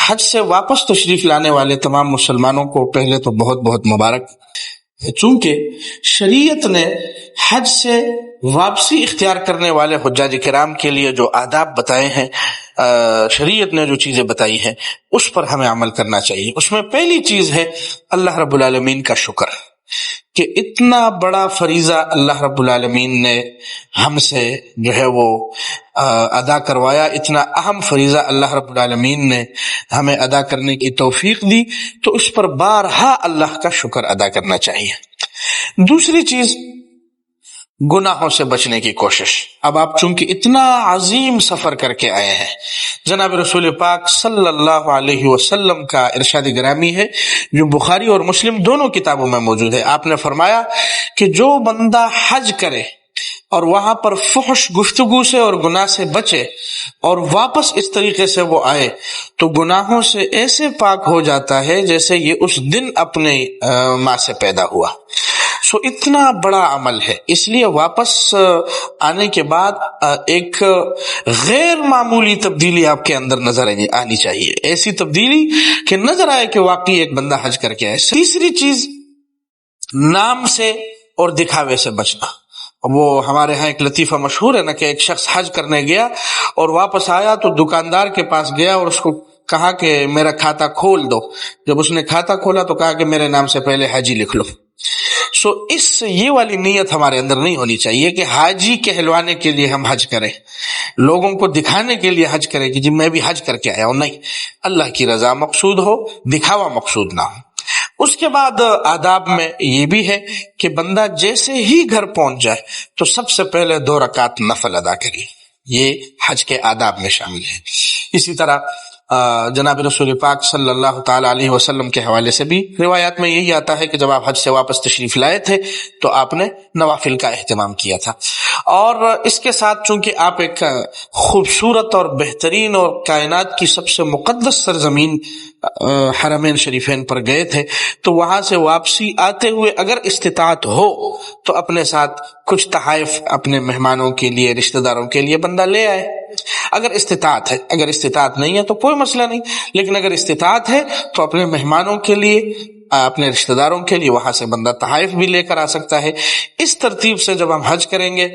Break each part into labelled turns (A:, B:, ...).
A: حج سے واپس تشریف لانے والے تمام مسلمانوں کو پہلے تو بہت بہت مبارک، چونکہ شریعت نے حج سے واپسی اختیار کرنے والے حجاج کرام کے لیے جو آداب بتائے ہیں، شریعت نے جو چیزیں بتائی ہیں اس پر ہمیں عمل کرنا چاہیے۔ اس میں پہلی چیز ہے اللہ رب العالمین کا شکر، کہ اتنا بڑا فریضہ اللہ رب العالمین نے ہم سے جو ہے وہ ادا کروایا، اتنا اہم فریضہ اللہ رب العالمین نے ہمیں ادا کرنے کی توفیق دی، تو اس پر بارہا اللہ کا شکر ادا کرنا چاہیے۔ دوسری چیز گناہوں سے بچنے کی کوشش۔ اب آپ چونکہ اتنا عظیم سفر کر کے آئے ہیں، جناب رسول پاک صلی اللہ علیہ وسلم کا ارشاد گرامی ہے جو بخاری اور مسلم دونوں کتابوں میں موجود ہے، آپ نے فرمایا کہ جو بندہ حج کرے اور وہاں پر فحش گفتگو سے اور گناہ سے بچے اور واپس اس طریقے سے وہ آئے تو گناہوں سے ایسے پاک ہو جاتا ہے جیسے یہ اس دن اپنے ماں سے پیدا ہوا۔ سو اتنا بڑا عمل ہے، اس لیے واپس آنے کے بعد ایک غیر معمولی تبدیلی آپ کے اندر نظر آنی چاہیے، ایسی تبدیلی کہ نظر آئے کہ واقعی ایک بندہ حج کر کے آئے۔ تیسری چیز نام سے اور دکھاوے سے بچنا۔ وہ ہمارے ہاں ایک لطیفہ مشہور ہے نا کہ ایک شخص حج کرنے گیا اور واپس آیا تو دکاندار کے پاس گیا اور اس کو کہا کہ میرا کھاتا کھول دو۔ جب اس نے کھاتا کھولا تو کہا کہ میرے نام سے پہلے حاجی لکھ لو۔ سو یہ والی نیت ہمارے اندر نہیں ہونی چاہیے کہ حاجی کہلوانے کے لیے ہم حج کریں، لوگوں کو دکھانے کے لیے حج کریں کہ جی میں بھی حج کر کے آیا ہوں۔ نہیں، اللہ کی رضا مقصود ہو، دکھاوا مقصود نہ ہو۔ اس کے بعد آداب میں یہ بھی ہے کہ بندہ جیسے ہی گھر پہنچ جائے تو سب سے پہلے 2 رکعت نفل ادا کرے، یہ حج کے آداب میں شامل ہے۔ اسی طرح جناب رسول پاک صلی اللہ تعالی علیہ وسلم کے حوالے سے بھی روایات میں یہی آتا ہے کہ جب آپ حج سے واپس تشریف لائے تھے تو آپ نے نوافل کا اہتمام کیا تھا، اور اس کے ساتھ چونکہ آپ ایک خوبصورت اور بہترین اور کائنات کی سب سے مقدس سرزمین حرمین شریفین پر گئے تھے، تو وہاں سے واپسی آتے ہوئے اگر استطاعت ہو تو اپنے ساتھ کچھ تحائف اپنے مہمانوں کے لیے، رشتہ داروں کے لیے بندہ لے آئے، اگر استطاعت ہے۔ اگر استطاعت نہیں ہے تو کوئی مسئلہ نہیں، لیکن اگر استطاعت ہے تو اپنے مہمانوں کے لیے، اپنے رشتہ داروں کے لیے وہاں سے بندہ تحائف بھی لے کر آ سکتا ہے۔ اس ترتیب سے جب ہم حج کریں گے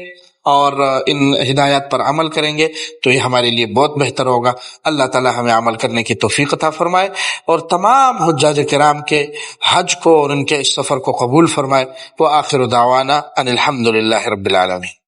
A: اور ان ہدایات پر عمل کریں گے تو یہ ہمارے لیے بہت بہتر ہوگا۔ اللہ تعالی ہمیں عمل کرنے کی توفیق عطا فرمائے اور تمام حجاج کرام کے حج کو اور ان کے اس سفر کو قبول فرمائے۔ وآخر دعوانا ان الحمد للہ رب العالمین۔